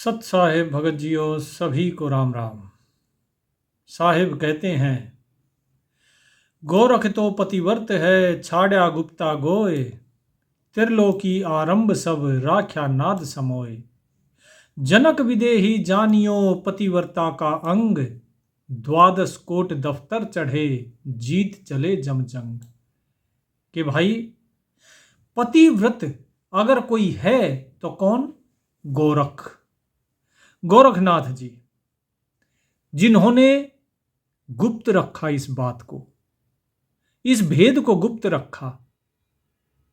सत साहेब भगत जियो सभी को राम राम। साहेब कहते हैं, गोरख तो पतिव्रत है छाड्या गुप्ता गोय, त्रिलोकी आरंभ सब राख्या नाद समोय। जनक विदेही जानियो पतिव्रता का अंग, द्वादश कोट दफ्तर चढ़े जीत चले जमजंग। कि भाई पतिव्रत अगर कोई है तो कौन? गोरख, गोरखनाथ जी, जिन्होंने गुप्त रखा इस बात को, इस भेद को गुप्त रखा।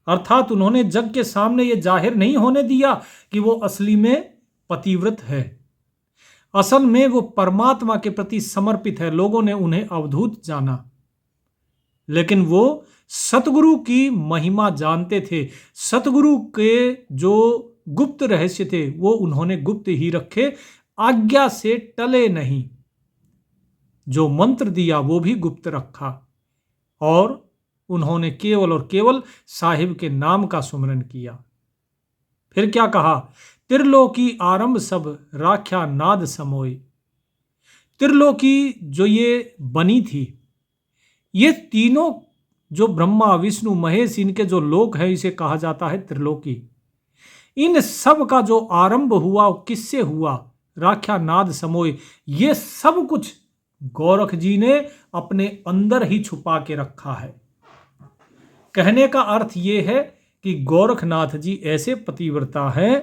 अर्थात उन्होंने जग के सामने यह जाहिर नहीं होने दिया कि वो असली में पतिव्रत है। असल में वो परमात्मा के प्रति समर्पित है। लोगों ने उन्हें अवधूत जाना, लेकिन वो सतगुरु की महिमा जानते थे। सतगुरु के जो गुप्त रहस्य थे वो उन्होंने गुप्त ही रखे, आज्ञा से टले नहीं। जो मंत्र दिया वो भी गुप्त रखा और उन्होंने केवल और केवल साहिब के नाम का सुमरन किया। फिर क्या कहा? त्रिलोकी आरंभ सब राख्या नाद समोय। त्रिलोकी जो ये बनी थी, ये तीनों जो ब्रह्मा विष्णु महेश इनके जो लोक है, इसे कहा जाता है त्रिलोकी। इन सब का जो आरंभ हुआ किससे हुआ? राख्या नाद समोय। ये सब कुछ गोरख जी ने अपने अंदर ही छुपा के रखा है। कहने का अर्थ ये है कि गोरखनाथ जी ऐसे पतिव्रता हैं,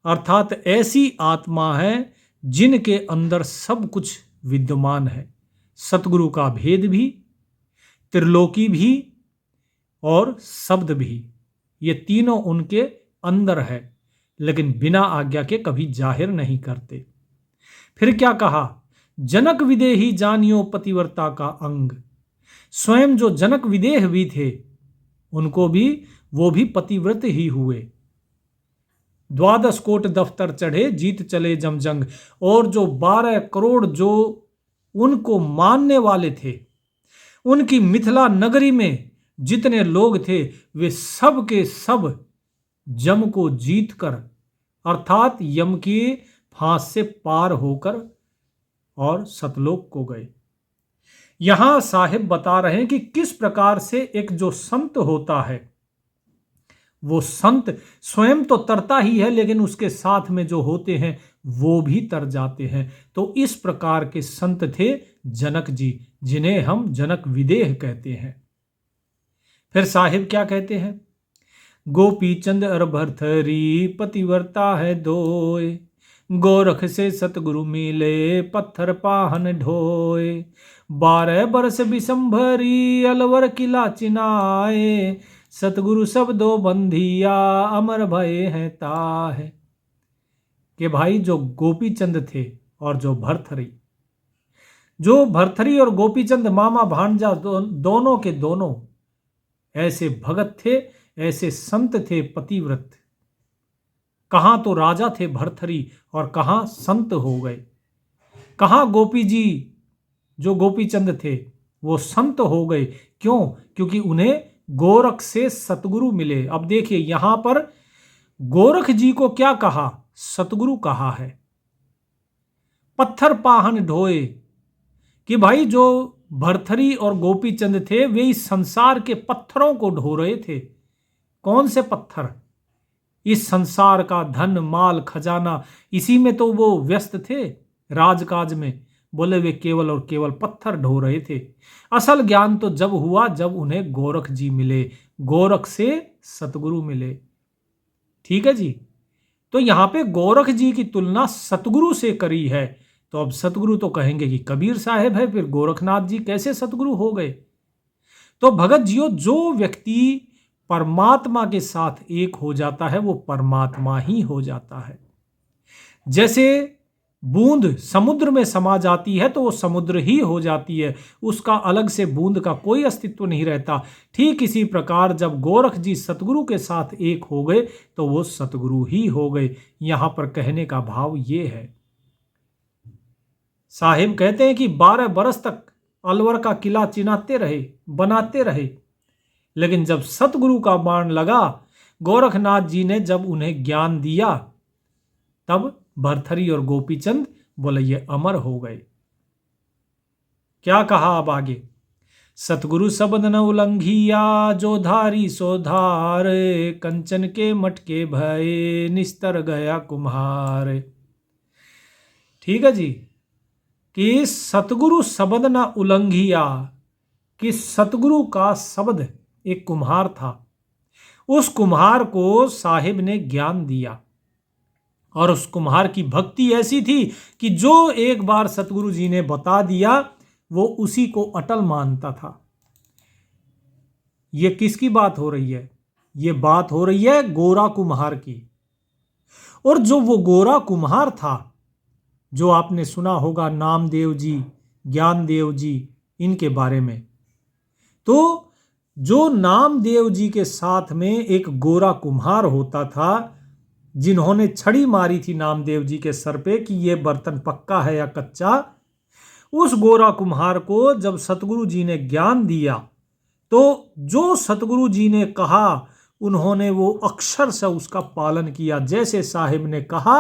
अर्थात ऐसी आत्मा है जिनके अंदर सब कुछ विद्यमान है। सतगुरु का भेद भी, त्रिलोकी भी और शब्द भी, ये तीनों उनके अंदर है, लेकिन बिना आज्ञा के कभी जाहिर नहीं करते। फिर क्या कहा? जनक विदेही जानियो पतिव्रता का अंग। स्वयं जो जनक विदेह भी थे उनको भी, वो भी पतिव्रत ही हुए। द्वादश कोट दफ्तर चढ़े जीत चले जमजंग। और जो 12 करोड़ जो उनको मानने वाले थे, उनकी मिथिला नगरी में जितने लोग थे, वे सब के सब जम को जीत कर, अर्थात यम की फांस से पार होकर और सतलोक को गए। यहां साहिब बता रहे हैं कि किस प्रकार से एक जो संत होता है, वो संत स्वयं तो तरता ही है, लेकिन उसके साथ में जो होते हैं वो भी तर जाते हैं। तो इस प्रकार के संत थे जनक जी, जिन्हें हम जनक विदेह कहते हैं। फिर साहिब क्या कहते हैं? गोपी चंद अर भरथरी पतिव्रता है दोय, गोरख से सतगुरु मिले पत्थर पाहन ढोए। 12 बरस बिसंभरी अलवर किला चिनाए, सतगुरु शब्दों बंधिया अमर भय है ताहे। कि भाई जो गोपी चंद थे और जो भरथरी, जो भरथरी और गोपी चंद मामा भांजा दोनों के दोनों ऐसे भगत थे, ऐसे संत थे पतिव्रत। कहां तो राजा थे भरथरी और कहां संत हो गए। कहां गोपी जी जो गोपी चंद थे वो संत हो गए। क्यों? क्योंकि उन्हें गोरख से सतगुरु मिले। अब देखिए यहां पर गोरख जी को क्या कहा? सतगुरु कहा है। पत्थर पाहन ढोए, कि भाई जो भरथरी और गोपी चंद थे वे इस संसार के पत्थरों को ढो रहे थे। कौन से पत्थर? इस संसार का धन माल खजाना, इसी में तो वो व्यस्त थे, राजकाज में। बोले वे केवल और केवल पत्थर ढो रहे थे। असल ज्ञान तो जब हुआ जब उन्हें गोरख जी मिले, गोरख से सतगुरु मिले। ठीक है जी। तो यहां पे गोरख जी की तुलना सतगुरु से करी है। तो अब सतगुरु तो कहेंगे कि कबीर साहब है, फिर गोरखनाथ जी कैसे सतगुरु हो गए? तो भगत जियो, जो व्यक्ति परमात्मा के साथ एक हो जाता है वो परमात्मा ही हो जाता है। जैसे बूंद समुद्र में समा जाती है तो वो समुद्र ही हो जाती है, उसका अलग से बूंद का कोई अस्तित्व नहीं रहता। ठीक इसी प्रकार जब गोरख जी सतगुरु के साथ एक हो गए तो वो सतगुरु ही हो गए। यहां पर कहने का भाव ये है। साहिब कहते हैं कि 12 बरस तक अलवर का किला चिनाते रहे, बनाते रहे, लेकिन जब सतगुरु का बाण लगा, गोरखनाथ जी ने जब उन्हें ज्ञान दिया, तब भरथरी और गोपीचंद बोले ये अमर हो गए। क्या कहा अब आगे, सतगुरु शब्द न उल्लंघिया, जो धारी सो धार, कंचन के मटके भये, निस्तर गया कुम्हार। ठीक है जी, कि सतगुरु शब्द न उल्लंघिया, कि सतगुरु का शब्द, एक कुम्हार था, उस कुम्हार को साहिब ने ज्ञान दिया, और उस कुम्हार की भक्ति ऐसी थी कि जो एक बार सतगुरु जी ने बता दिया वो उसी को अटल मानता था। ये किसकी बात हो रही है? ये बात हो रही है गोरा कुम्हार की। और जो वो गोरा कुम्हार था, जो आपने सुना होगा नामदेव जी, ज्ञानदेव जी, इनके बारे में, तो जो नामदेव जी के साथ में एक गोरा कुम्हार होता था, जिन्होंने छड़ी मारी थी नामदेव जी के सर पे कि ये बर्तन पक्का है या कच्चा, उस गोरा कुम्हार को जब सतगुरु जी ने ज्ञान दिया तो जो सतगुरु जी ने कहा उन्होंने वो अक्षर से उसका पालन किया। जैसे साहिब ने कहा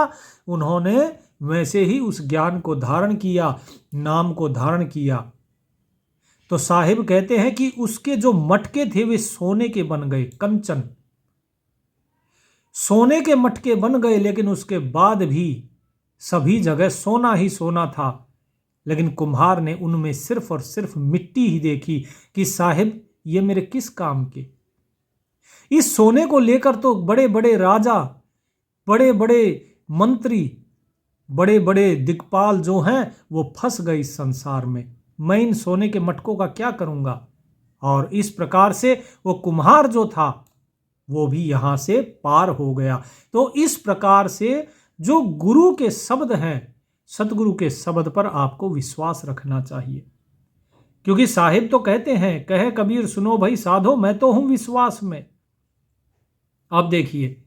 उन्होंने वैसे ही उस ज्ञान को धारण किया, नाम को धारण किया। तो साहिब कहते हैं कि उसके जो मटके थे वे सोने के बन गए, कंचन, सोने के मटके बन गए, लेकिन उसके बाद भी सभी जगह सोना ही सोना था। लेकिन कुम्हार ने उनमें सिर्फ और सिर्फ मिट्टी ही देखी कि साहिब ये मेरे किस काम के। इस सोने को लेकर तो बड़े बड़े राजा, बड़े बड़े मंत्री, बड़े बड़े दिक्पाल जो हैं वो फंस गए इस संसार में, मैं इन सोने के मटकों का क्या करूंगा। और इस प्रकार से वो कुम्हार जो था वो भी यहां से पार हो गया। तो इस प्रकार से जो गुरु के शब्द हैं, सतगुरु के शब्द पर आपको विश्वास रखना चाहिए, क्योंकि साहिब तो कहते हैं, कहे कबीर सुनो भाई साधो, मैं तो हूं विश्वास में। अब देखिए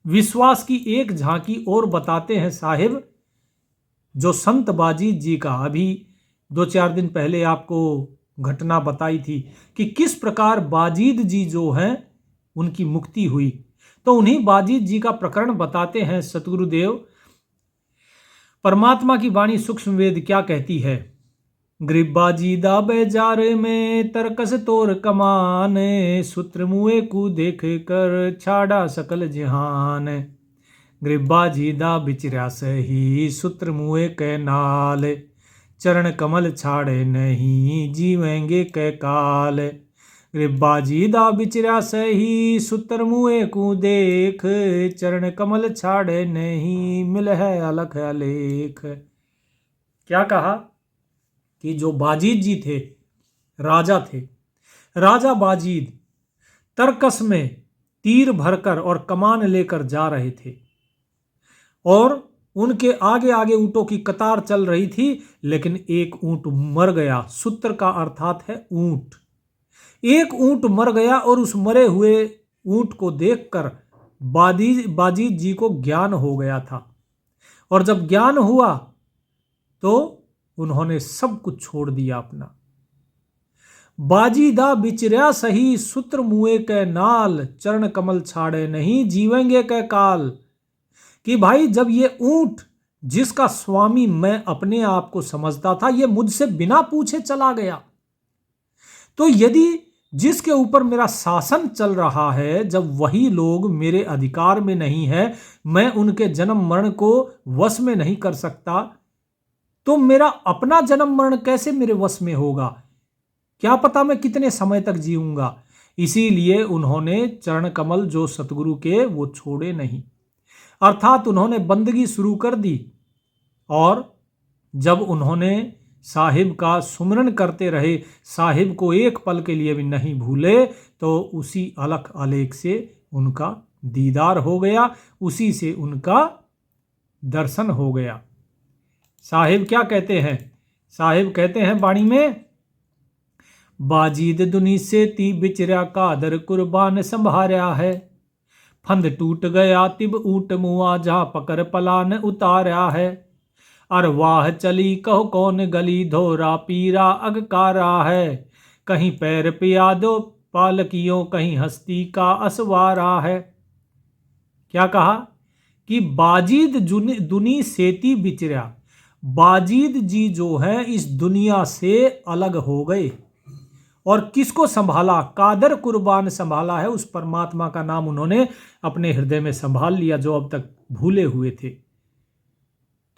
विश्वास की एक झांकी और बताते हैं साहिब, जो संत बाजीत जी का अभी 2-4 दिन पहले आपको घटना बताई थी कि किस प्रकार बाजीत जी जो हैं उनकी मुक्ति हुई। तो उन्हीं बाजीत जी का प्रकरण बताते हैं सतगुरुदेव। परमात्मा की वाणी सूक्ष्म वेद क्या कहती है, गृबाजी दा बेजार में तरकस तोर कमान, सूत्र मुए को देख कर छाड़ा सकल जहान। गृबाजी दा बिचरा सही सूत्र मुए कै नाल, चरण कमल छाड़े नहीं जीवेंगे कै काल। गृबाजी दा बिचरा सही सूत्र मुए को देख, चरण कमल छाड़े नहीं मिल है अलख अलेख। क्या कहा कि जो बाजीत जी थे, राजा थे, राजा बाजीत तरकस में तीर भरकर और कमान लेकर जा रहे थे, और उनके आगे आगे ऊंटों की कतार चल रही थी, लेकिन एक ऊंट मर गया। सूत्र का अर्थात है ऊंट। एक ऊंट मर गया और उस मरे हुए ऊंट को देखकर बाजीत जी को ज्ञान हो गया था, और जब ज्ञान हुआ तो उन्होंने सब कुछ छोड़ दिया अपना। बाजीदा बिचर्या सही सूत्र मुए के नाल, चरण कमल छाड़े नहीं जीवेंगे के काल। कि भाई जब ये ऊंट जिसका स्वामी मैं अपने आप को समझता था, ये मुझसे बिना पूछे चला गया, तो यदि जिसके ऊपर मेरा शासन चल रहा है, जब वही लोग मेरे अधिकार में नहीं है, मैं उनके जन्म मरण को वश में नहीं कर सकता, तो मेरा अपना जन्म मरण कैसे मेरे वश में होगा? क्या पता मैं कितने समय तक जीऊंगा। इसीलिए उन्होंने चरण कमल जो सतगुरु के वो छोड़े नहीं, अर्थात उन्होंने बंदगी शुरू कर दी। और जब उन्होंने साहिब का सुमरन करते रहे, साहिब को एक पल के लिए भी नहीं भूले, तो उसी अलख अलेख से उनका दीदार हो गया, उसी से उनका दर्शन हो गया। साहिब क्या कहते हैं? साहिब कहते हैं वाणी में, बाजीद दुनी से ती बिचरा कादर कुर्बान संभारा है, फंद टूट गया तिब ऊट मुआ जा पकर पलान उतारा है। अरवाह चली कहो कौन गली धोरा पीरा अगकारा है, कहीं पैर पिया दो पालकियों कहीं हस्ती का असवारा है। क्या कहा कि बाजीद दुनी सेती बिचरा, बाजीद जी जो है इस दुनिया से अलग हो गए। और किसको संभाला? कादर कुर्बान संभाला है। उस परमात्मा का नाम उन्होंने अपने हृदय में संभाल लिया जो अब तक भूले हुए थे।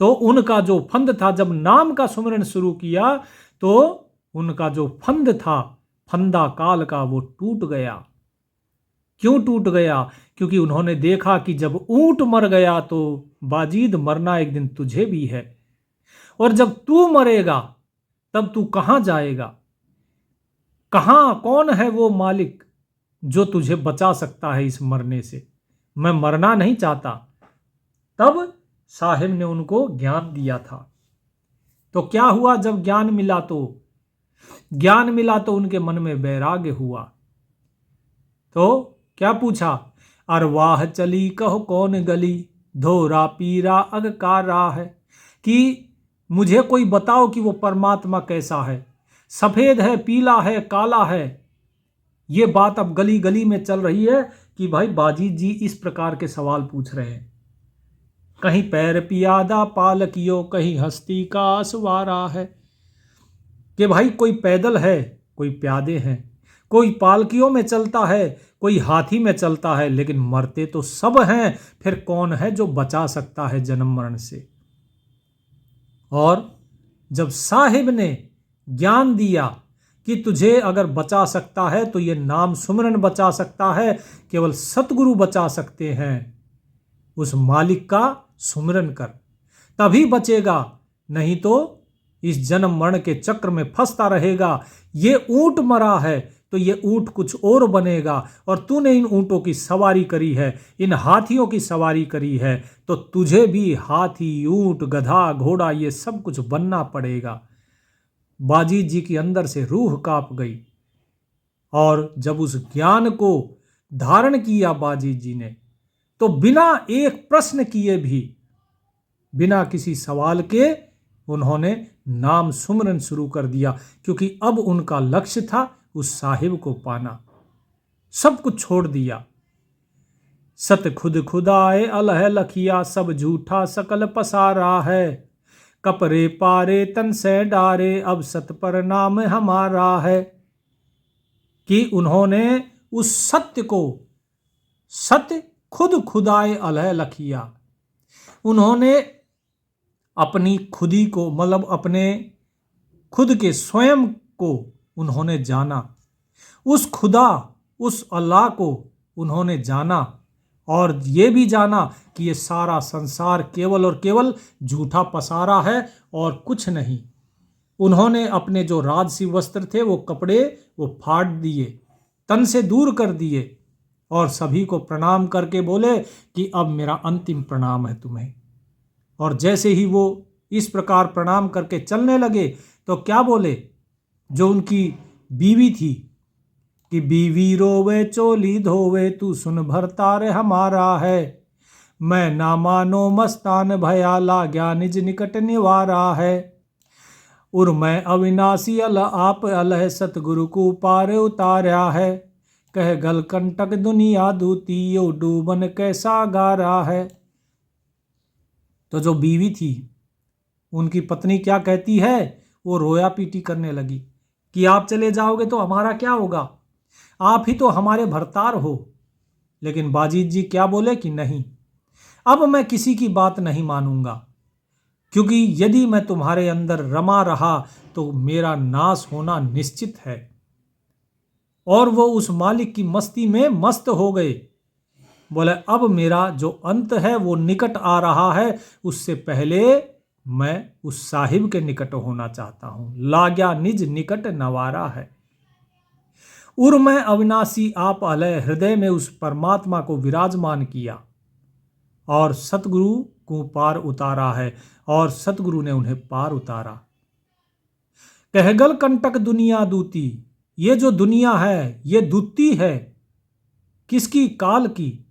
तो उनका जो फंद था, जब नाम का सुमिरन शुरू किया तो उनका जो फंद था, फंदा काल का, वो टूट गया। क्यों टूट गया? क्योंकि उन्होंने देखा कि जब ऊंट मर गया तो बाजीद मरना एक दिन तुझे भी है, और जब तू मरेगा तब तू कहां जाएगा? कहां, कौन है वो मालिक जो तुझे बचा सकता है इस मरने से? मैं मरना नहीं चाहता। तब साहिब ने उनको ज्ञान दिया था। तो क्या हुआ? जब ज्ञान मिला तो उनके मन में वैराग्य हुआ। तो क्या पूछा? अरवाह चली कहो कौन गली, धोरा पीरा अग का राह है। कि मुझे कोई बताओ कि वो परमात्मा कैसा है, सफेद है, पीला है, काला है। ये बात अब गली गली में चल रही है कि भाई बाजीद जी इस प्रकार के सवाल पूछ रहे हैं। कहीं पैर पियादा पालकियो, कहीं हस्ती का सवारा है। कि भाई कोई पैदल है, कोई प्यादे हैं, कोई पालकियों में चलता है, कोई हाथी में चलता है, लेकिन मरते तो सब हैं। फिर कौन है जो बचा सकता है जन्म मरण से? और जब साहिब ने ज्ञान दिया कि तुझे अगर बचा सकता है तो ये नाम सुमिरन बचा सकता है, केवल सतगुरु बचा सकते हैं, उस मालिक का सुमिरन कर, तभी बचेगा। नहीं तो इस जन्म मरण के चक्र में फंसता रहेगा। ये ऊंट मरा है तो ये ऊंट कुछ और बनेगा, और तूने इन ऊंटों की सवारी करी है, इन हाथियों की सवारी करी है, तो तुझे भी हाथी, ऊंट, गधा, घोड़ा ये सब कुछ बनना पड़ेगा। बाजीद जी के अंदर से रूह कांप गई। और जब उस ज्ञान को धारण किया बाजीद जी ने, तो बिना एक प्रश्न किए भी, बिना किसी सवाल के उन्होंने नाम सुमरन शुरू कर दिया, क्योंकि अब उनका लक्ष्य था उस साहिब को पाना। सब कुछ छोड़ दिया। सत खुद खुदाए अलह लखिया, सब झूठा सकल पसारा है। कपरे पारे तन से डारे, अब सत पर नाम हमारा है। कि उन्होंने उस सत्य को, सत्य खुद खुदाए अलह लखिया, उन्होंने अपनी खुदी को, मतलब अपने खुद के स्वयं को उन्होंने जाना। उस खुदा, उस अल्लाह को उन्होंने जाना, और ये भी जाना कि ये सारा संसार केवल और केवल झूठा पसारा है और कुछ नहीं। उन्होंने अपने जो राजसी वस्त्र थे वो कपड़े वो फाड़ दिए, तन से दूर कर दिए, और सभी को प्रणाम करके बोले कि अब मेरा अंतिम प्रणाम है तुम्हें। और जैसे ही वो इस प्रकार प्रणाम करके चलने लगे तो क्या बोले? जो उनकी बीवी थी कि बीवी रोवे चोली धोवे, तू सुन भरतार हमारा है। मैं ना मानो मस्तान भया, लाग्या निज निकट निवारा है। उर मैं अविनाशी अल आप अलह, सतगुरु को पार उतारा है। कह गल कंटक दुनिया दूती, यो डूबन कैसा गारा है। तो जो बीवी थी, उनकी पत्नी क्या कहती है? वो रोया पीटी करने लगी कि आप चले जाओगे तो हमारा क्या होगा, आप ही तो हमारे भरतार हो। लेकिन बाजीद जी क्या बोले कि नहीं, अब मैं किसी की बात नहीं मानूंगा, क्योंकि यदि मैं तुम्हारे अंदर रमा रहा तो मेरा नाश होना निश्चित है। और वो उस मालिक की मस्ती में मस्त हो गए। बोले अब मेरा जो अंत है वो निकट आ रहा है, उससे पहले मैं उस साहिब के निकट होना चाहता हूं। लाग्या निज निकट नवारा है। उर मैं अविनाशी आप अलय, हृदय में उस परमात्मा को विराजमान किया और सतगुरु को पार उतारा है, और सतगुरु ने उन्हें पार उतारा। कहगल कंटक दुनिया दूती, ये जो दुनिया है ये दूती है। किसकी? काल की।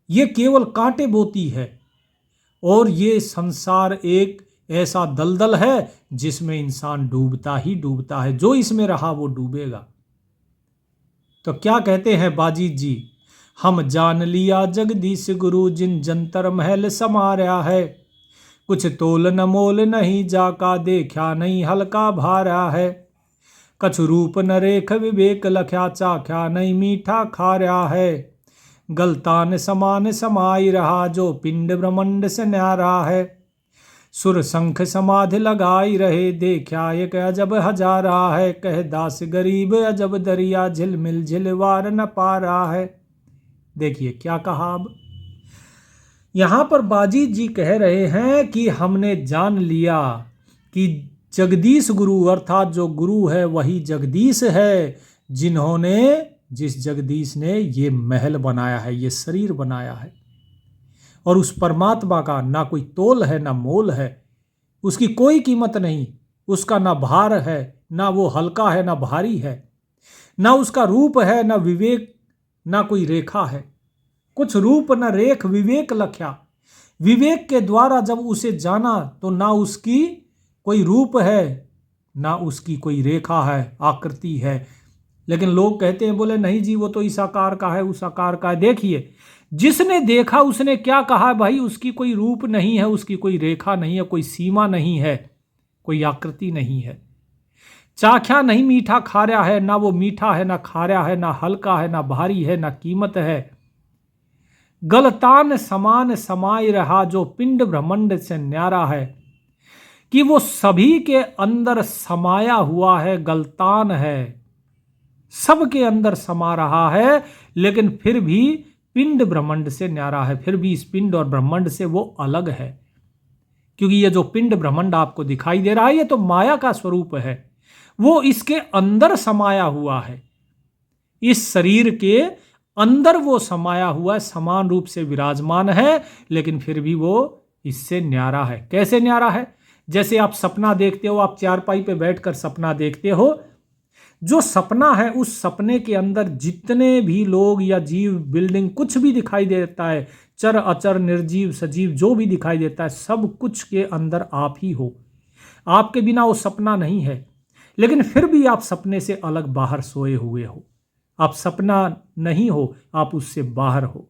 ये केवल कांटे बोती है, और ये संसार एक ऐसा दलदल है जिसमें इंसान डूबता ही डूबता है। जो इसमें रहा वो डूबेगा। तो क्या कहते हैं बाजीद जी? हम जान लिया जगदीश गुरु जिन जंतर महल समारया है। कुछ तोल न मोल नहीं जाका देखा नहीं हल्का भारा है। कछु रूप न रेख विवेक लख्या चाख्या नहीं मीठा खार्या है। गलतान समान समाई रहा जो पिंड ब्रह्मंड से न्यारा है। सुर शंख समाधि लगाई रहे देखा एक अजब हजारा है। कह दास गरीब अजब दरिया झिलमिल झिलवार न पा रहा है। देखिए क्या कहा। अब यहां पर बाजी जी कह रहे हैं कि हमने जान लिया कि जगदीश गुरु अर्थात जो गुरु है वही जगदीश है, जिस जगदीश ने ये महल बनाया है, ये शरीर बनाया है। और उस परमात्मा का ना कोई तोल है ना मोल है, उसकी कोई कीमत नहीं, उसका ना भार है, ना वो हल्का है ना भारी है, ना उसका रूप है ना विवेक, ना कोई रेखा है। कुछ रूप न रेख विवेक लख्या। विवेक के द्वारा जब उसे जाना तो ना उसकी कोई रूप है ना उसकी कोई रेखा है, आकृति है। लेकिन लोग कहते हैं, बोले नहीं जी वो तो इस आकार का है उस आकार का है। देखिए जिसने देखा उसने क्या कहा, भाई उसकी कोई रूप नहीं है, उसकी कोई रेखा नहीं है, कोई सीमा नहीं है, कोई आकृति नहीं है। चाख्या नहीं मीठा खार्या है, ना वो मीठा है ना खार्या है, ना हल्का है ना भारी है, ना कीमत है। गलतान समान समाई रहा जो पिंड ब्रह्मंड से न्यारा है, कि वो सभी के अंदर समाया हुआ है, गलतान है, सबके अंदर समा रहा है, लेकिन फिर भी पिंड ब्रह्मांड से न्यारा है। फिर भी इस पिंड और ब्रह्मांड से वो अलग है, क्योंकि ये जो पिंड ब्रह्मांड आपको दिखाई दे रहा है ये तो माया का स्वरूप है, वो इसके अंदर समाया हुआ है, इस शरीर के अंदर वो समाया हुआ है, समान रूप से विराजमान है, लेकिन फिर भी वो इससे न्यारा है। कैसे न्यारा है? जैसे आप सपना देखते हो, आप चारपाई पे बैठकर सपना देखते हो, जो सपना है उस सपने के अंदर जितने भी लोग या जीव बिल्डिंग कुछ भी दिखाई देता है, चर अचर निर्जीव सजीव जो भी दिखाई देता है, सब कुछ के अंदर आप ही हो। आपके बिना वो सपना नहीं है, लेकिन फिर भी आप सपने से अलग बाहर सोए हुए हो। आप सपना नहीं हो, आप उससे बाहर हो।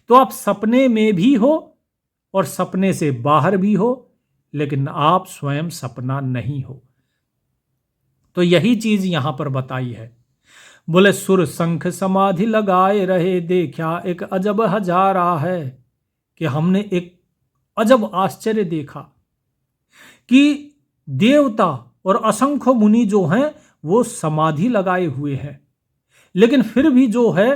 तो आप सपने में भी हो और सपने से बाहर भी हो, लेकिन आप स्वयं सपना नहीं हो। तो यही चीज यहां पर बताई है। बोले सुर शंख समाधि लगाए रहे देखा एक अजब हजारा है, कि हमने एक अजब आश्चर्य देखा कि देवता और असंख्य मुनि जो हैं वो समाधि लगाए हुए हैं, लेकिन फिर भी जो है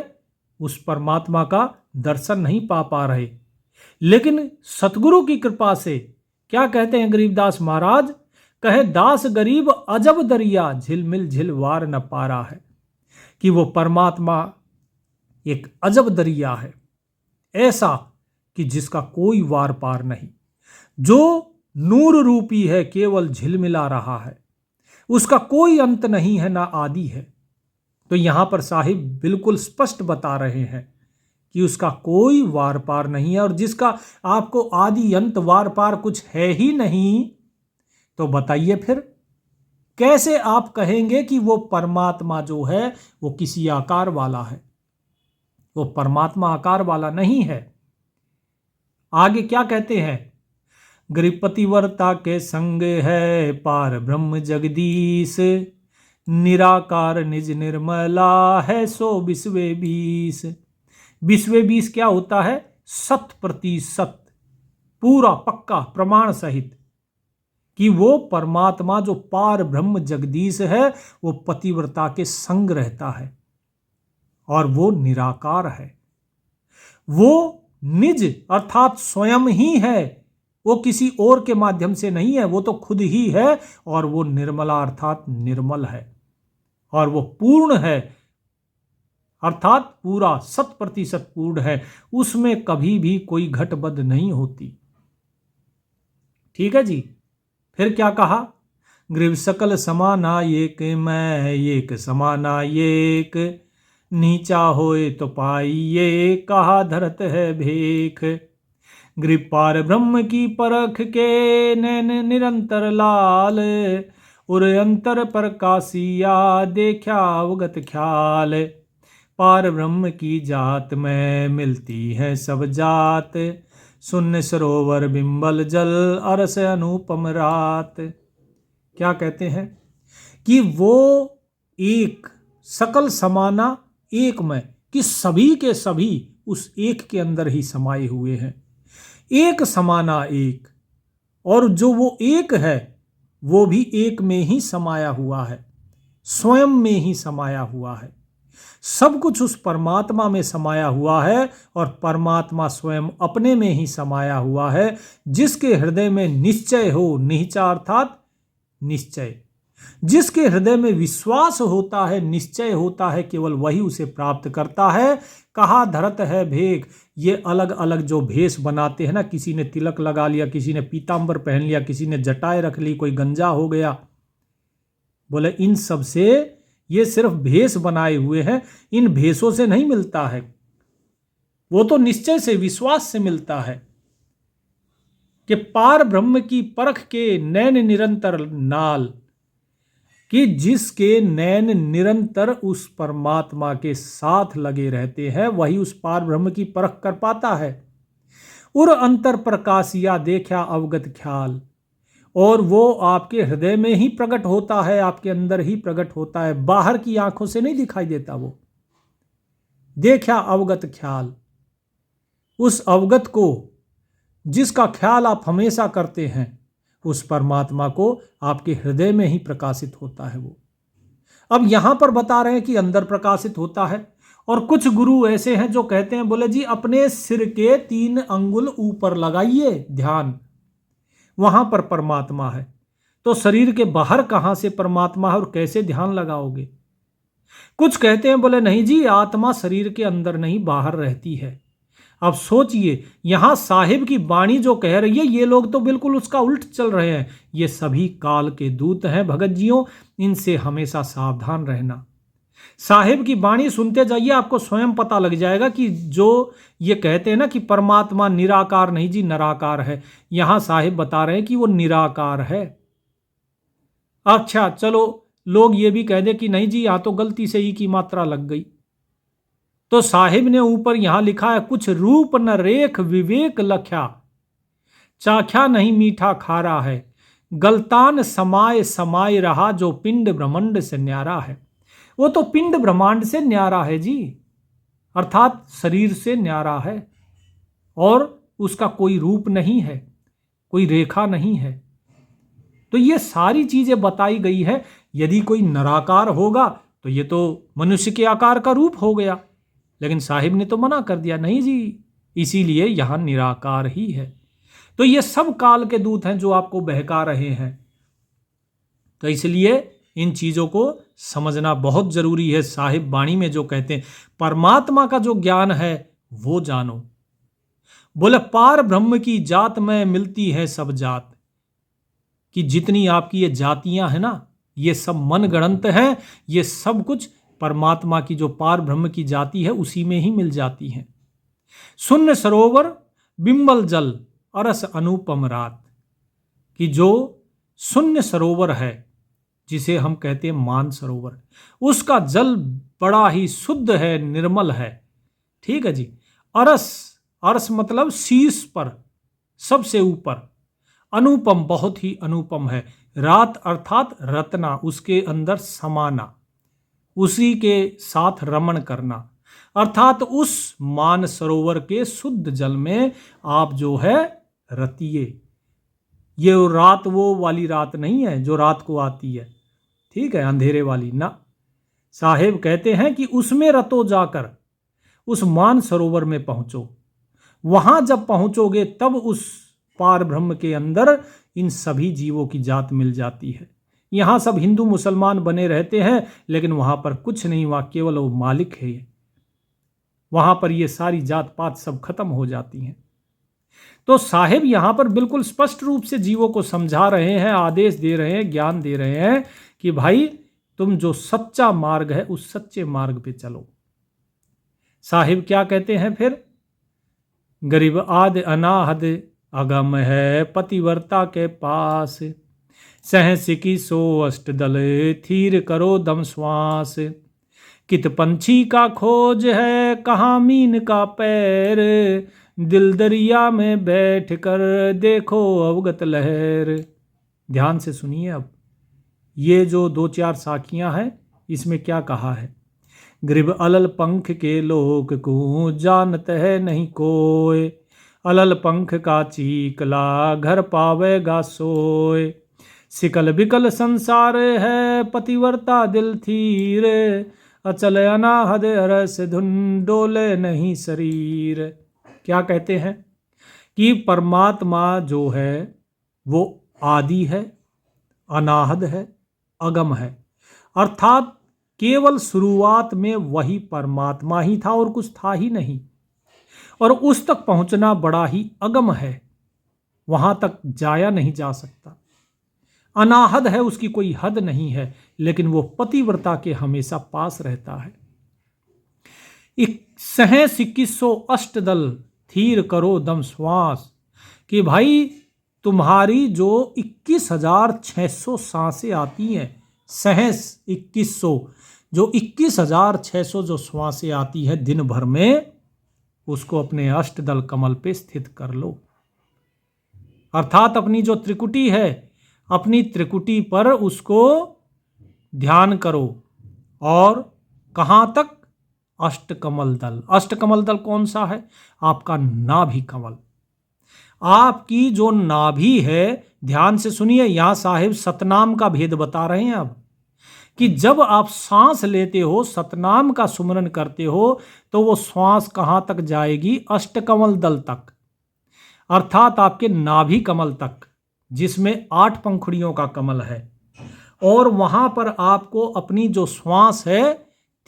उस परमात्मा का दर्शन नहीं पा रहे। लेकिन सतगुरु की कृपा से क्या कहते हैं गरीबदास महाराज, कहे दास गरीब अजब दरिया झिलमिल झिलवार न पारा है, कि वो परमात्मा एक अजब दरिया है, ऐसा कि जिसका कोई वार पार नहीं, जो नूर रूपी है, केवल झिलमिला रहा है, उसका कोई अंत नहीं है ना आदि है। तो यहां पर साहिब बिल्कुल स्पष्ट बता रहे हैं कि उसका कोई वार पार नहीं है, और जिसका आपको आदि अंत वार पार कुछ है ही नहीं, तो बताइए फिर कैसे आप कहेंगे कि वो परमात्मा जो है वो किसी आकार वाला है? वो परमात्मा आकार वाला नहीं है। आगे क्या कहते हैं, गृहपतिवर्ता के संग है पार ब्रह्म जगदीश, निराकार निज निर्मला है सो विश्वे बीस। विश्वे बीस क्या होता है? 100%, पूरा पक्का प्रमाण सहित, कि वो परमात्मा जो पार ब्रह्म जगदीश है वो पतिव्रता के संग रहता है, और वो निराकार है, वो निज अर्थात स्वयं ही है, वो किसी और के माध्यम से नहीं है, वो तो खुद ही है, और वो निर्मला अर्थात निर्मल है, और वो पूर्ण है अर्थात पूरा 100% पूर्ण है, उसमें कभी भी कोई घटबद नहीं होती। ठीक है जी। फिर क्या कहा, गृह सकल समाना एक मैं एक समाना एक, नीचा होए तो पाइये कहा धरत है भेख। गृह पार ब्रह्म की परख के नैन निरंतर लाल, उर अंतर प्रकाशिया देखा अवगत ख्याल। पार ब्रह्म की जात में मिलती है सब जात, शून्य सरोवर बिंबल जल अरस अनुपम रात। क्या कहते हैं कि वो एक सकल समाना एक में, कि सभी के सभी उस एक के अंदर ही समाये हुए हैं। एक समाना एक, और जो वो एक है वो भी एक में ही समाया हुआ है, स्वयं में ही समाया हुआ है। सब कुछ उस परमात्मा में समाया हुआ है और परमात्मा स्वयं अपने में ही समाया हुआ है। जिसके हृदय में निश्चय हो, निश्चय अर्थात निश्चय, जिसके हृदय में विश्वास होता है, निश्चय होता है, केवल वही उसे प्राप्त करता है। कहा धरत है भेख, ये अलग अलग जो भेष बनाते हैं ना, किसी ने तिलक लगा लिया, किसी ने पीतांबर पहन लिया, किसी ने जटाएं रख ली, कोई गंजा हो गया, बोले इन सब से ये सिर्फ भेष बनाए हुए हैं, इन भेषों से नहीं मिलता है। वो तो निश्चय से, विश्वास से मिलता है कि पार ब्रह्म की परख के नैन निरंतर नाल, कि जिसके नैन निरंतर उस परमात्मा के साथ लगे रहते हैं वही उस पार ब्रह्म की परख कर पाता है। उर अंतर प्रकाशिया देखा अवगत ख्याल, और वो आपके हृदय में ही प्रकट होता है, आपके अंदर ही प्रकट होता है, बाहर की आंखों से नहीं दिखाई देता। वो देखा अवगत ख्याल, उस अवगत को जिसका ख्याल आप हमेशा करते हैं, उस परमात्मा को आपके हृदय में ही प्रकाशित होता है वो। अब यहां पर बता रहे हैं कि अंदर प्रकाशित होता है। और कुछ गुरु ऐसे हैं जो कहते हैं, बोले जी अपने सिर के 3 अंगुल ऊपर लगाइए ध्यान, वहां पर परमात्मा है। तो शरीर के बाहर कहां से परमात्मा है और कैसे ध्यान लगाओगे? कुछ कहते हैं, बोले नहीं जी आत्मा शरीर के अंदर नहीं बाहर रहती है। अब सोचिए, यहां साहिब की वाणी जो कह रही है, ये लोग तो बिल्कुल उसका उल्ट चल रहे हैं। ये सभी काल के दूत हैं भगत जियों, इनसे हमेशा सावधान रहना। साहिब की वाणी सुनते जाइए, आपको स्वयं पता लग जाएगा कि जो ये कहते हैं ना कि परमात्मा निराकार नहीं जी निराकार है, यहां साहिब बता रहे हैं कि वो निराकार है। अच्छा चलो, लोग ये भी कह दे कि नहीं जी यहां तो गलती से ई की मात्रा लग गई, तो साहिब ने ऊपर यहां लिखा है, कुछ रूप न रेख विवेक लख्या, चाख्या नहीं मीठा खारा है, गलतान समाय समाय रहा, जो पिंड ब्रह्मांड से न्यारा है। वो तो पिंड ब्रह्मांड से न्यारा है जी, अर्थात शरीर से न्यारा है, और उसका कोई रूप नहीं है, कोई रेखा नहीं है। तो ये सारी चीजें बताई गई है। यदि कोई निराकार होगा तो ये तो मनुष्य के आकार का रूप हो गया, लेकिन साहिब ने तो मना कर दिया, नहीं जी, इसीलिए यहां निराकार ही है। तो ये सब काल के दूत हैं जो आपको बहका रहे हैं। तो इसलिए इन चीजों को समझना बहुत जरूरी है। साहिब वाणी में जो कहते हैं परमात्मा का जो ज्ञान है वो जानो। बोले पार ब्रह्म की जात में मिलती है सब जात, कि जितनी आपकी ये जातियां हैं ना, ये सब मन गणंत हैं, ये सब कुछ परमात्मा की जो पार ब्रह्म की जाति है उसी में ही मिल जाती हैं। शून्य सरोवर बिंबल जल अरस अनुपम रात, कि जो शून्य सरोवर है जिसे हम कहते हैं मान सरोवर, उसका जल बड़ा ही शुद्ध है, निर्मल है। ठीक है जी। अरस, अरस मतलब शीर्ष पर, सबसे ऊपर। अनुपम, बहुत ही अनुपम है। रात अर्थात रत्ना, उसके अंदर समाना, उसी के साथ रमण करना, अर्थात उस मान सरोवर के शुद्ध जल में आप जो है रतिए। ये रात वो वाली रात नहीं है जो रात को आती है, ठीक है, अंधेरे वाली ना। साहेब कहते हैं कि उसमें रतो जाकर उस मान सरोवर में पहुंचो। वहां जब पहुंचोगे तब उस पार ब्रह्म के अंदर इन सभी जीवों की जात मिल जाती है। यहां सब हिंदू मुसलमान बने रहते हैं, लेकिन वहां पर कुछ नहीं, वहां केवल वो मालिक है। वहां पर ये सारी जात पात सब खत्म हो जाती हैं। तो साहिब यहां पर बिल्कुल स्पष्ट रूप से जीवों को समझा रहे हैं, आदेश दे रहे हैं, ज्ञान दे रहे हैं कि भाई तुम जो सच्चा मार्ग है उस सच्चे मार्ग पे चलो। साहिब क्या कहते हैं फिर? गरीब आद अनाहद अगम है पतिव्रता के पास, सहस की सो अष्ट दल थीर करो दम श्वास, कित पंछी का खोज है, कहाँ मीन का पैर, दिल दरिया में बैठ कर देखो अवगत लहर। ध्यान से सुनिए अब, ये जो दो चार साखियां हैं इसमें क्या कहा है। ग्रीब अलल पंख के लोक को जानत है नहीं कोय, अलल पंख का चीकला घर पावेगा सोय। सिकल बिकल संसार है पतिवर्ता दिल थीर, अचल अनाहद रस धुन डोले नहीं शरीर। क्या कहते हैं कि परमात्मा जो है वो आदि है, अनाहद है, अगम है, अर्थात केवल शुरुआत में वही परमात्मा ही था और कुछ था ही नहीं, और उस तक पहुंचना बड़ा ही अगम है, वहां तक जाया नहीं जा सकता। अनाहद है, उसकी कोई हद नहीं है, लेकिन वो पतिव्रता के हमेशा पास रहता है। सहस 2100 अष्टदल थीर करो दम श्वास, कि भाई तुम्हारी जो 21,600 सांसें आती हैं, सहस 2100, जो 21,600 जो श्वासें आती है दिन भर में, उसको अपने अष्टदल कमल पे स्थित कर लो। अर्थात अपनी जो त्रिकुटी है, अपनी त्रिकुटी पर उसको ध्यान करो। और कहाँ तक? अष्टकमल दल। अष्टकमल दल कौन सा है? आपका नाभि कमल। आपकी जो नाभि है, ध्यान से सुनिए, यहां साहिब सतनाम का भेद बता रहे हैं अब, कि जब आप सांस लेते हो, सतनाम का सुमरन करते हो, तो वो श्वास कहां तक जाएगी? अष्टकमल दल तक, अर्थात आपके नाभि कमल तक, जिसमें 8 पंखुड़ियों का कमल है। और वहां पर आपको अपनी जो श्वास है,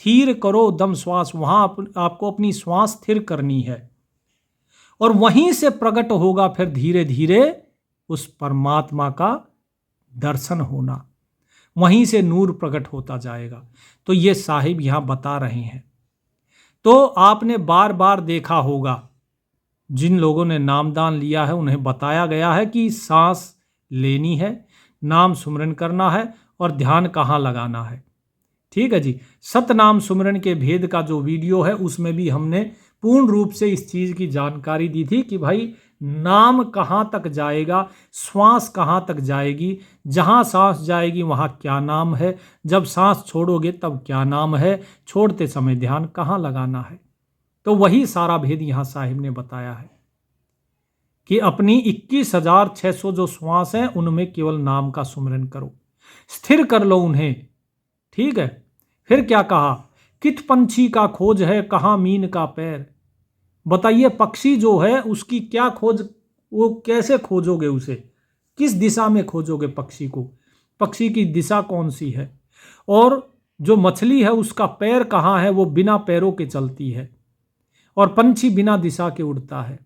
थीर करो दम श्वास, वहां आपको अपनी श्वास स्थिर करनी है, और वहीं से प्रकट होगा फिर धीरे धीरे उस परमात्मा का दर्शन होना, वहीं से नूर प्रकट होता जाएगा। तो ये साहिब यहां बता रहे हैं। तो आपने बार बार देखा होगा, जिन लोगों ने नामदान लिया है उन्हें बताया गया है कि सांस लेनी है, नाम सुमरन करना है, और ध्यान कहाँ लगाना है। ठीक है जी। सतनाम सुमरन के भेद का जो वीडियो है उसमें भी हमने पूर्ण रूप से इस चीज़ की जानकारी दी थी कि भाई नाम कहाँ तक जाएगा, श्वास कहाँ तक जाएगी, जहाँ सांस जाएगी वहाँ क्या नाम है, जब सांस छोड़ोगे तब क्या नाम है, छोड़ते समय ध्यान कहाँ लगाना है। तो वही सारा भेद यहाँ साहिब ने बताया है कि अपनी 21,600 जो श्वास हैं उनमें केवल नाम का सुमरन करो, स्थिर कर लो उन्हें। ठीक है। फिर क्या कहा? कित पंछी का खोज है, कहाँ मीन का पैर। बताइए, पक्षी जो है उसकी क्या खोज, वो कैसे खोजोगे उसे, किस दिशा में खोजोगे पक्षी को, पक्षी की दिशा कौन सी है। और जो मछली है उसका पैर कहाँ है, वो बिना पैरों के चलती है, और पंछी बिना दिशा के उड़ता है।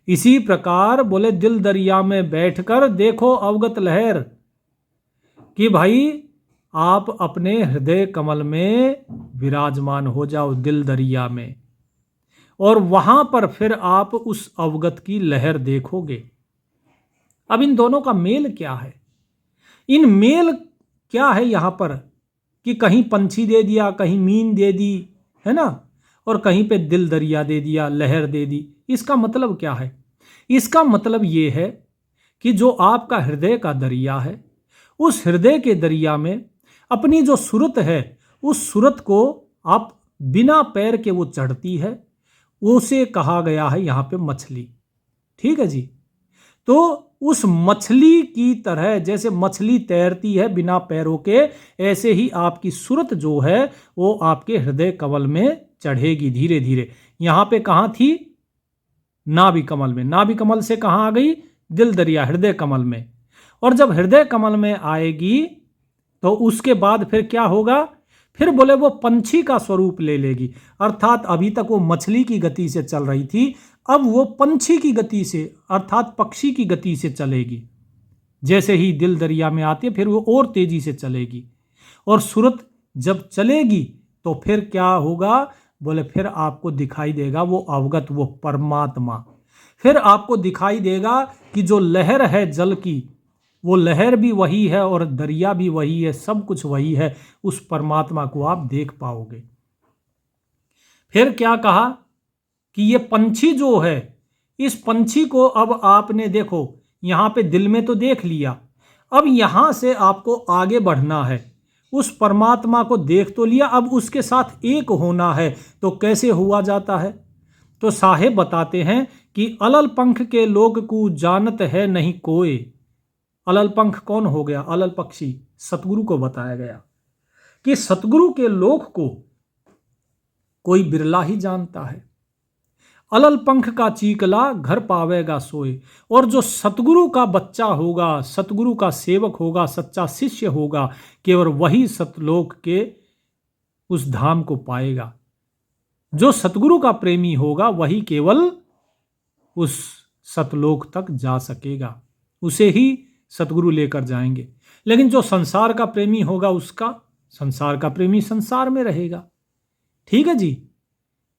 इसी प्रकार बोले दिल दरिया में बैठकर देखो अवगत लहर, कि भाई आप अपने हृदय कमल में विराजमान हो जाओ, दिल दरिया में, और वहां पर फिर आप उस अवगत की लहर देखोगे। अब इन दोनों का मेल क्या है? इन मेल क्या है यहां पर, कि कहीं पंछी दे दिया, कहीं मीन दे दी, है ना, और कहीं पे दिल दरिया दे दिया, लहर दे दी। इसका मतलब क्या है? इसका मतलब ये है कि जो आपका हृदय का दरिया है, उस हृदय के दरिया में अपनी जो सूरत है, उस सूरत को आप बिना पैर के वो चढ़ती है, उसे कहा गया है यहाँ पे मछली। ठीक है जी। तो उस मछली की तरह, जैसे मछली तैरती है बिना पैरों के, ऐसे ही आपकी सूरत जो है वो आपके हृदय कमल में चढ़ेगी धीरे धीरे। यहाँ पे कहाँ थी? नाभि कमल में। नाभि कमल से कहाँ आ गई? दिल दरिया, हृदय कमल में। और जब हृदय कमल में आएगी तो उसके बाद फिर क्या होगा? फिर बोले वो पंछी का स्वरूप ले लेगी, अर्थात अभी तक वो मछली की गति से चल रही थी, अब वो पंछी की गति से, अर्थात पक्षी की गति से चलेगी। जैसे ही दिल दरिया में आती है फिर वो और तेजी से चलेगी, और सूरत जब चलेगी तो फिर क्या होगा? बोले फिर आपको दिखाई देगा वो अवगत, वो परमात्मा। फिर आपको दिखाई देगा कि जो लहर है जल की, वो लहर भी वही है और दरिया भी वही है, सब कुछ वही है। उस परमात्मा को आप देख पाओगे। फिर क्या कहा कि ये पंछी जो है, इस पंछी को अब आपने देखो यहां पे दिल में तो देख लिया, अब यहां से आपको आगे बढ़ना है। उस परमात्मा को देख तो लिया, अब उसके साथ एक होना है। तो कैसे हुआ जाता है? तो साहेब बताते हैं कि अलल पंख के लोग को जानत है नहीं कोई। अलल पंख कौन हो गया? अलल पक्षी। सतगुरु को बताया गया कि सतगुरु के लोक को कोई बिरला ही जानता है। अलल पंख का चीकला घर पावेगा सोए। और जो सतगुरु का बच्चा होगा, सतगुरु का सेवक होगा, सच्चा शिष्य होगा, केवल वही सतलोक के उस धाम को पाएगा। जो सतगुरु का प्रेमी होगा वही केवल उस सतलोक तक जा सकेगा, उसे ही सतगुरु लेकर जाएंगे। लेकिन जो संसार का प्रेमी होगा, उसका संसार का प्रेमी संसार में रहेगा। ठीक है जी।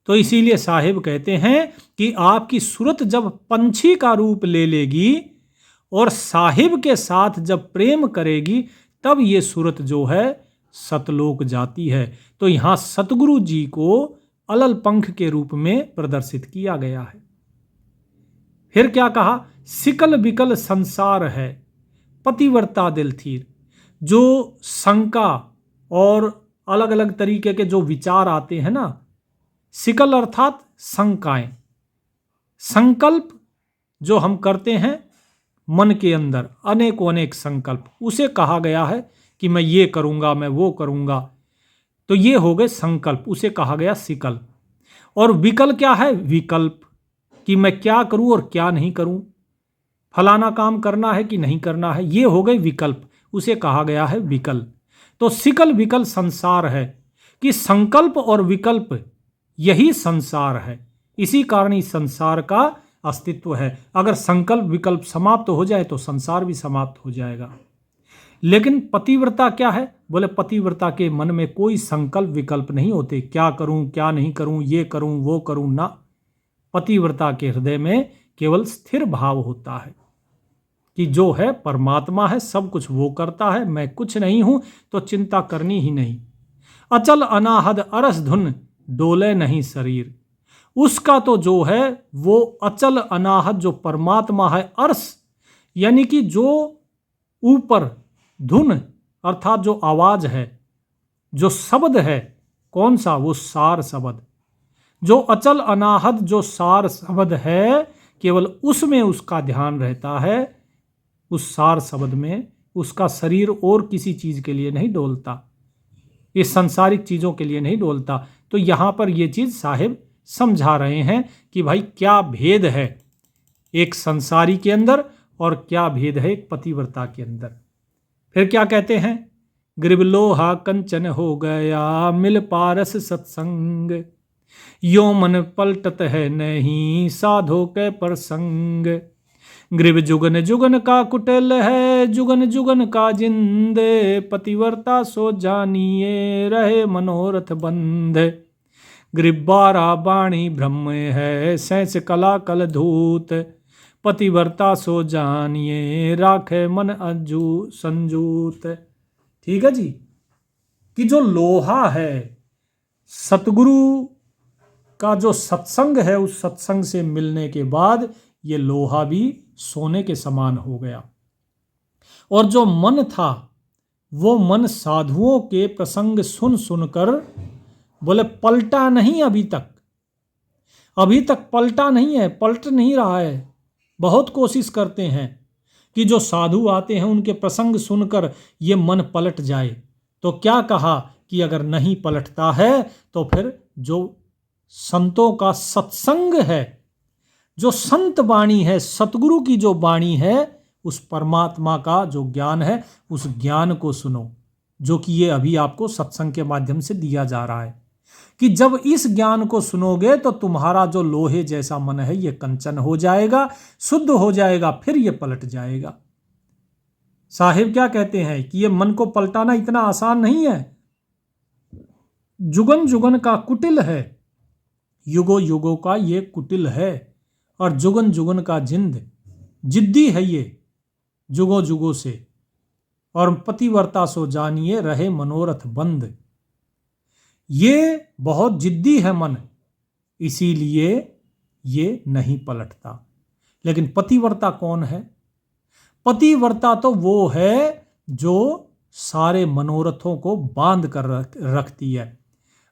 तो इसीलिए साहिब कहते हैं कि आपकी सूरत जब पंछी का रूप ले लेगी और साहिब के साथ जब प्रेम करेगी, तब ये सूरत जो है सतलोक जाती है। तो यहां सतगुरु जी को अलल पंख के रूप में प्रदर्शित किया गया है। फिर क्या कहा? सिकल बिकल संसार है पतिव्रता दिल थीर। जो शंका और अलग अलग तरीके के जो विचार आते हैं ना, सिकल अर्थात शंकाएं, संकल्प जो हम करते हैं मन के अंदर, अनेकों अनेक संकल्प, उसे कहा गया है कि मैं ये करूंगा, मैं वो करूंगा। तो ये हो गए संकल्प, उसे कहा गया सिकल। और विकल क्या है? विकल्प, कि मैं क्या करूं और क्या नहीं करूं, फलाना काम करना है कि नहीं करना है, ये हो गए विकल्प, उसे कहा गया है विकल। तो सिकल विकल संसार है कि संकल्प और विकल्प यही संसार है। इसी कारण इस संसार का अस्तित्व है। अगर संकल्प विकल्प समाप्त हो जाए तो संसार भी समाप्त हो जाएगा। लेकिन पतिव्रता क्या है? बोले पतिव्रता के मन में कोई संकल्प विकल्प नहीं होते, क्या करूं क्या नहीं करूं, ये करूं वो करूं ना। पतिव्रता के हृदय में केवल स्थिर भाव होता है कि जो है परमात्मा है, सब कुछ वो करता है, मैं कुछ नहीं हूं, तो चिंता करनी ही नहीं। अचल अनाहद अरस धुन डोले नहीं शरीर। उसका तो जो है वो अचल अनाहत जो परमात्मा है, अर्श यानी कि जो ऊपर, धुन अर्थात जो आवाज है, जो शब्द है, कौन सा? वो सार शब्द। जो अचल अनाहत जो सार शब्द है, केवल उसमें उसका ध्यान रहता है, उस सार शब्द में। उसका शरीर और किसी चीज के लिए नहीं डोलता, इस सांसारिक चीजों के लिए नहीं डोलता। तो यहां पर यह चीज साहिब समझा रहे हैं कि भाई क्या भेद है एक संसारी के अंदर और क्या भेद है एक पतिव्रता के अंदर। फिर क्या कहते हैं? ग्रीब लोहा कंचन हो गया मिल पारस सत्संग। यो मन पलटत है नहीं साधो के प्रसंग। ग्रीब जुगन जुगन का कुटिल है जुगन जुगन का जिंदे। पतिव्रता सो जानिए रहे मनोरथ बंध। ग्रीब बारा बाणी ब्रह्म है सैंस कला कल धूत। पतिव्रता सो जानिए राखे मन अजू संजूत। ठीक है जी। कि जो लोहा है, सतगुरु का जो सत्संग है, उस सत्संग से मिलने के बाद ये लोहा भी सोने के समान हो गया। और जो मन था, वो मन साधुओं के प्रसंग सुन सुनकर बोले पलटा नहीं, अभी तक पलटा नहीं है, पलट नहीं रहा है। बहुत कोशिश करते हैं कि जो साधु आते हैं उनके प्रसंग सुनकर ये मन पलट जाए। तो क्या कहा कि अगर नहीं पलटता है तो फिर जो संतों का सत्संग है, जो संत वाणी है, सतगुरु की जो वाणी है, उस परमात्मा का जो ज्ञान है, उस ज्ञान को सुनो, जो कि ये अभी आपको सत्संग के माध्यम से दिया जा रहा है। कि जब इस ज्ञान को सुनोगे तो तुम्हारा जो लोहे जैसा मन है ये कंचन हो जाएगा, शुद्ध हो जाएगा, फिर ये पलट जाएगा। साहिब क्या कहते हैं कि ये मन को पलटाना इतना आसान नहीं है। जुगन जुगन का कुटिल है, युगो युगों का ये कुटिल है। और जुगन जुगन का जिद्दी है ये, जुगो जुगो से, और पतिव्रता सो जानिए रहे मनोरथ बंद। ये बहुत जिद्दी है मन, इसीलिए ये नहीं पलटता। लेकिन पतिव्रता कौन है? पतिव्रता तो वो है जो सारे मनोरथों को बांध कर रखती है।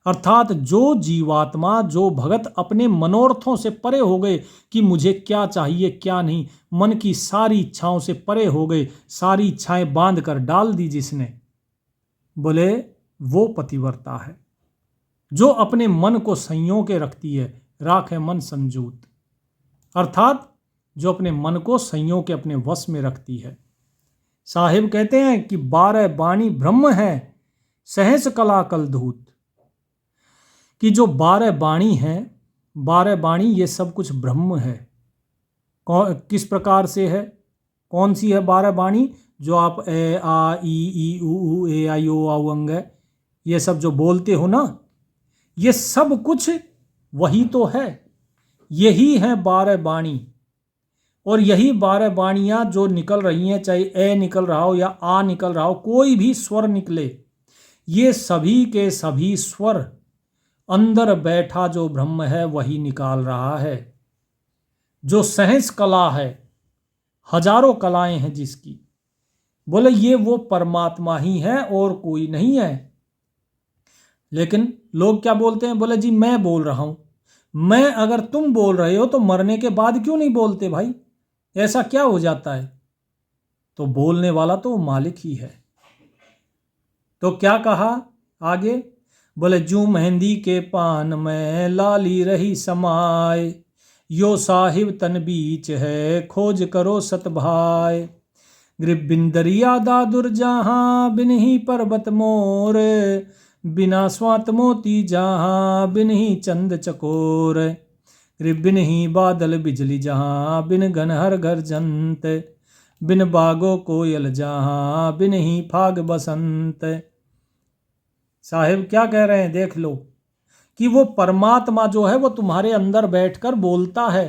अर्थात जो जीवात्मा, जो भगत अपने मनोरथों से परे हो गए कि मुझे क्या चाहिए क्या नहीं, मन की सारी इच्छाओं से परे हो गए, सारी इच्छाएं बांध कर डाल दी जिसने, बोले वो पतिव्रता है। जो अपने मन को संयो के रखती है, राखे मन संजूत, अर्थात जो अपने मन को संयो के अपने वश में रखती है। साहिब कहते हैं कि 12 बाणी ब्रह्म है, सहस कला कलधूत। कि जो 12 बाणी हैं, 12 बाणी ये सब कुछ ब्रह्म है। किस प्रकार से है? कौन सी है 12 बाणी? जो आप ए आ ई उ ए आई ओ औ अंग है, ये सब जो बोलते हो ना, ये सब कुछ वही तो है। यही है 12 बाणी। और यही 12 बाणियां जो निकल रही हैं, चाहे ए निकल रहा हो या आ निकल रहा हो, कोई भी स्वर निकले, ये सभी के सभी स्वर अंदर बैठा जो ब्रह्म है वही निकाल रहा है। जो सहस कला है, हजारों कलाएं हैं जिसकी, बोले ये वो परमात्मा ही है और कोई नहीं है। लेकिन लोग क्या बोलते हैं? बोले जी मैं बोल रहा हूं। मैं अगर तुम बोल रहे हो तो मरने के बाद क्यों नहीं बोलते भाई? ऐसा क्या हो जाता है? तो बोलने वाला तो मालिक ही है। तो क्या कहा आगे? बोले जू मेहंदी के पान में लाली रही समाए, यो साहिब तन बीच है खोज करो सतभाय। ग्रीब बिन दरिया दादुर जहां बिन ही पर्वत मोर, बिना स्वात मोती जहां बिन ही चंद चकोर। बिन ही बादल बिजली जहां बिन घनहर गर्जंत, बिन बागो कोयल जहां बिन ही फाग बसंत। साहिब क्या कह रहे हैं? देख लो कि वो परमात्मा जो है वो तुम्हारे अंदर बैठकर बोलता है,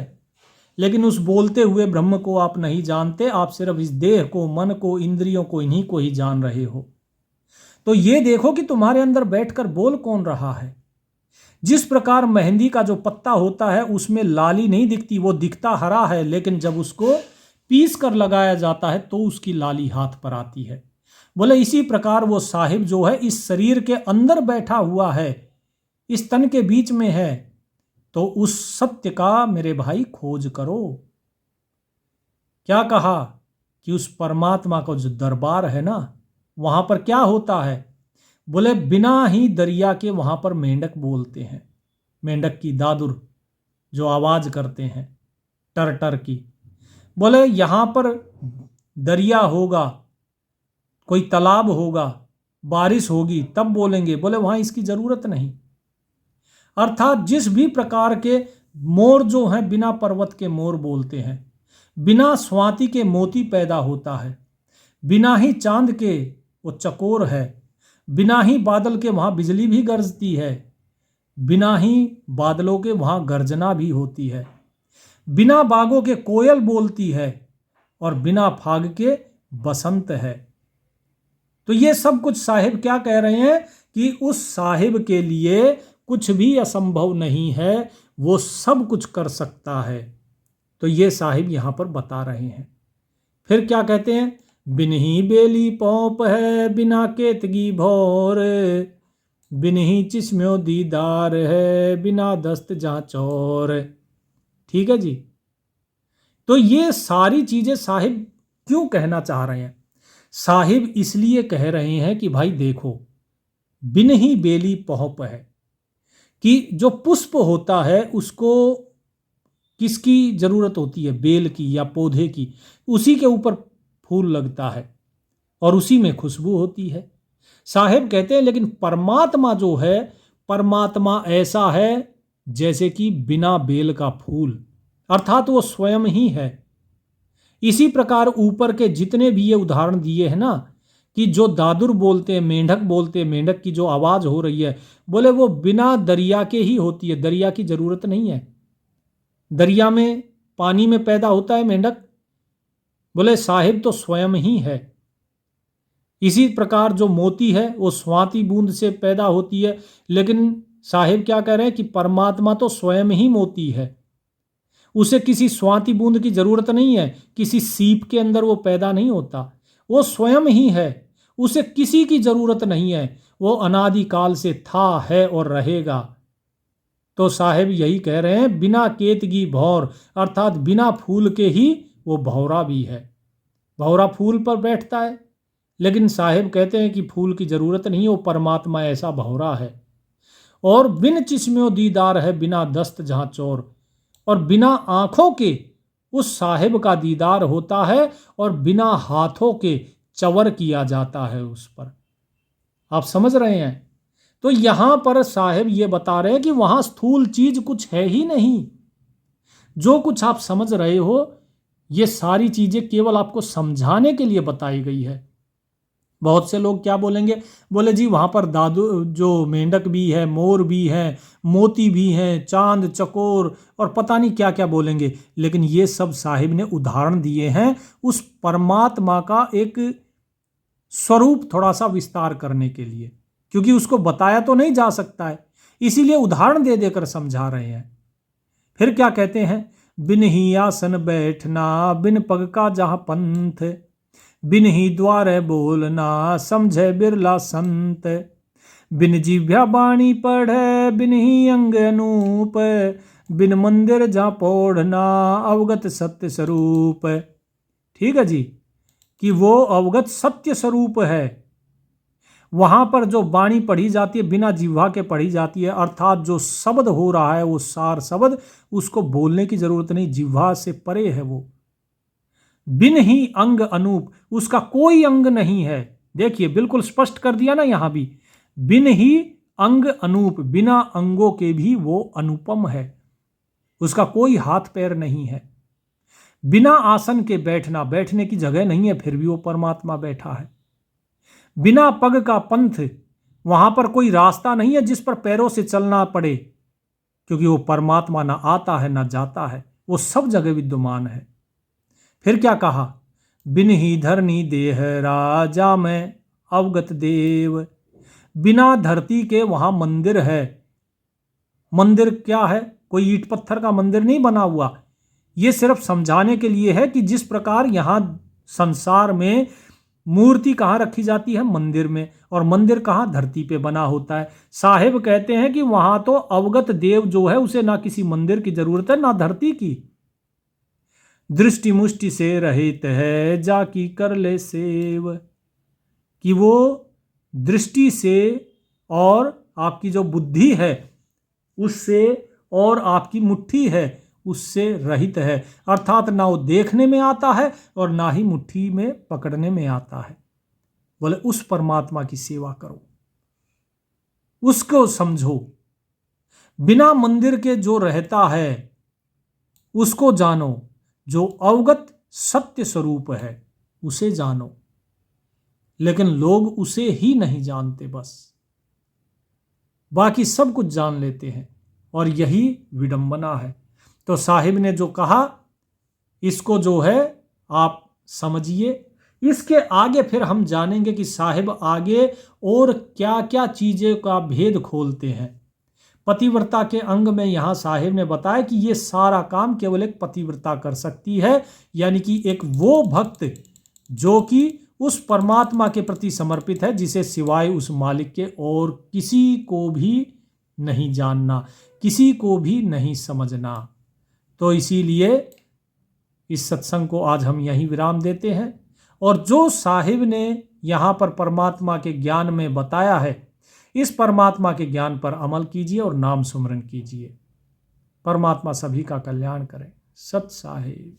लेकिन उस बोलते हुए ब्रह्म को आप नहीं जानते। आप सिर्फ इस देह को, मन को, इंद्रियों को, इन्हीं को ही जान रहे हो। तो ये देखो कि तुम्हारे अंदर बैठकर बोल कौन रहा है। जिस प्रकार मेहंदी का जो पत्ता होता है उसमें लाली नहीं दिखती, वो दिखता हरा है, लेकिन जब उसको पीस कर लगाया जाता है तो उसकी लाली हाथ पर आती है। बोले इसी प्रकार वो साहिब जो है इस शरीर के अंदर बैठा हुआ है, इस तन के बीच में है। तो उस सत्य का मेरे भाई खोज करो। क्या कहा? कि उस परमात्मा का जो दरबार है ना, वहां पर क्या होता है? बोले बिना ही दरिया के वहां पर मेंढक बोलते हैं। मेंढक की दादुर जो आवाज करते हैं टर टर की। बोले यहां पर दरिया होगा, कोई तालाब होगा, बारिश होगी तब बोलेंगे। बोले वहां इसकी जरूरत नहीं। अर्थात जिस भी प्रकार के मोर जो हैं, बिना पर्वत के मोर बोलते हैं, बिना स्वाति के मोती पैदा होता है, बिना ही चांद के वो चकोर है, बिना ही बादल के वहां बिजली भी गरजती है, बिना ही बादलों के वहां गर्जना भी होती है, बिना बागों के कोयल बोलती है, और बिना फाग के बसंत है। तो ये सब कुछ साहिब क्या कह रहे हैं? कि उस साहिब के लिए कुछ भी असंभव नहीं है, वो सब कुछ कर सकता है। तो ये साहिब यहां पर बता रहे हैं। फिर क्या कहते हैं? बिन ही बेली पौप है बिना केतगी भौर, बिन ही चिस्म्यो दीदार है बिना दस्त जांचौर। ठीक है जी। तो ये सारी चीजें साहिब क्यों कहना चाह रहे हैं? साहिब इसलिए कह रहे हैं कि भाई देखो, बिन ही बेली पौप है, कि जो पुष्प होता है उसको किसकी जरूरत होती है? बेल की या पौधे की। उसी के ऊपर फूल लगता है और उसी में खुशबू होती है। साहिब कहते हैं लेकिन परमात्मा जो है, परमात्मा ऐसा है जैसे कि बिना बेल का फूल, अर्थात वो स्वयं ही है। इसी प्रकार ऊपर के जितने भी ये उदाहरण दिए हैं ना, कि जो दादुर बोलते हैं, मेंढक बोलते हैं, मेंढक की जो आवाज हो रही है, बोले वो बिना दरिया के ही होती है, दरिया की जरूरत नहीं है। दरिया में, पानी में पैदा होता है मेंढक, बोले साहिब तो स्वयं ही है। इसी प्रकार जो मोती है वो स्वाति बूंद से पैदा होती है, लेकिन साहिब क्या कह रहे हैं कि परमात्मा तो स्वयं ही मोती है। उसे किसी स्वाति बूंद की जरूरत नहीं है, किसी सीप के अंदर वो पैदा नहीं होता, वो स्वयं ही है। उसे किसी की जरूरत नहीं है, वो अनादिकाल से था, है और रहेगा। तो साहिब यही कह रहे हैं, बिना केतकी भौर, अर्थात बिना फूल के ही वो भौरा भी है। भौरा फूल पर बैठता है, लेकिन साहिब कहते हैं कि फूल की जरूरत नहीं, वो परमात्मा ऐसा भौरा है। और बिन चिश्म्यो दीदार है बिना दस्त जहां चोर, और बिना आंखों के उस साहिब का दीदार होता है और बिना हाथों के चवर किया जाता है उस पर। आप समझ रहे हैं? तो यहां पर साहिब ये बता रहे हैं कि वहां स्थूल चीज कुछ है ही नहीं। जो कुछ आप समझ रहे हो ये सारी चीजें केवल आपको समझाने के लिए बताई गई है। बहुत से लोग क्या बोलेंगे, बोले जी वहां पर दादू जो मेंढक भी है, मोर भी है, मोती भी हैं, चांद चकोर और पता नहीं क्या क्या बोलेंगे। लेकिन ये सब साहिब ने उदाहरण दिए हैं उस परमात्मा का एक स्वरूप थोड़ा सा विस्तार करने के लिए, क्योंकि उसको बताया तो नहीं जा सकता है, इसीलिए उदाहरण दे देकर समझा रहे हैं। फिर क्या कहते हैं, बिन ही आसन बैठना बिन पग का जहां पंथ, बिन ही द्वार बोलना समझे बिरला संत, बिन जिह्वा बाणी पढ़े बिन ही अंग अनूप, बिन मंदिर जहां पौढ़ना अवगत सत्य स्वरूप। ठीक है जी, कि वो अवगत सत्य स्वरूप है। वहां पर जो वाणी पढ़ी जाती है बिना जिह्वा के पढ़ी जाती है, अर्थात जो शब्द हो रहा है वो सार शब्द, उसको बोलने की जरूरत नहीं, जिह्वा से परे है वो। बिन ही अंग अनूप, उसका कोई अंग नहीं है। देखिए बिल्कुल स्पष्ट कर दिया ना यहां भी, बिन ही अंग अनूप, बिना अंगों के भी वो अनुपम है, उसका कोई हाथ पैर नहीं है। बिना आसन के बैठना, बैठने की जगह नहीं है फिर भी वो परमात्मा बैठा है। बिना पग का पंथ, वहां पर कोई रास्ता नहीं है जिस पर पैरों से चलना पड़े, क्योंकि वो परमात्मा ना आता है ना जाता है, वो सब जगह विद्यमान है। फिर क्या कहा, बिन ही धरनी देह राजा में अवगत देव, बिना धरती के वहां मंदिर है। मंदिर क्या है, कोई ईंट पत्थर का मंदिर नहीं बना हुआ, ये सिर्फ समझाने के लिए है कि जिस प्रकार यहां संसार में मूर्ति कहाँ रखी जाती है, मंदिर में, और मंदिर कहाँ, धरती पे बना होता है। साहिब कहते हैं कि वहां तो अवगत देव जो है उसे ना किसी मंदिर की जरूरत है ना धरती की। दृष्टि मुष्टि से रहित है जाकी कर ले सेव, कि वो दृष्टि से और आपकी जो बुद्धि है उससे और आपकी मुट्ठी है उससे रहित है, अर्थात ना वो देखने में आता है और ना ही मुट्ठी में पकड़ने में आता है। बोले उस परमात्मा की सेवा करो, उसको समझो। बिना मंदिर के जो रहता है उसको जानो, जो अवगत सत्य स्वरूप है उसे जानो। लेकिन लोग उसे ही नहीं जानते, बस बाकी सब कुछ जान लेते हैं, और यही विडंबना है। तो साहिब ने जो कहा इसको जो है आप समझिए। इसके आगे फिर हम जानेंगे कि साहिब आगे और क्या क्या चीजें का भेद खोलते हैं। पतिव्रता के अंग में यहां साहिब ने बताया कि ये सारा काम केवल एक पतिव्रता कर सकती है, यानी कि एक वो भक्त जो कि उस परमात्मा के प्रति समर्पित है जिसे सिवाय उस मालिक के और किसी को भी नहीं जानना, किसी को भी नहीं समझना। तो इसीलिए इस सत्संग को आज हम यहीं विराम देते हैं, और जो साहिब ने यहाँ पर परमात्मा के ज्ञान में बताया है, इस परमात्मा के ज्ञान पर अमल कीजिए और नाम सुमरन कीजिए। परमात्मा सभी का कल्याण करें। सत साहिब।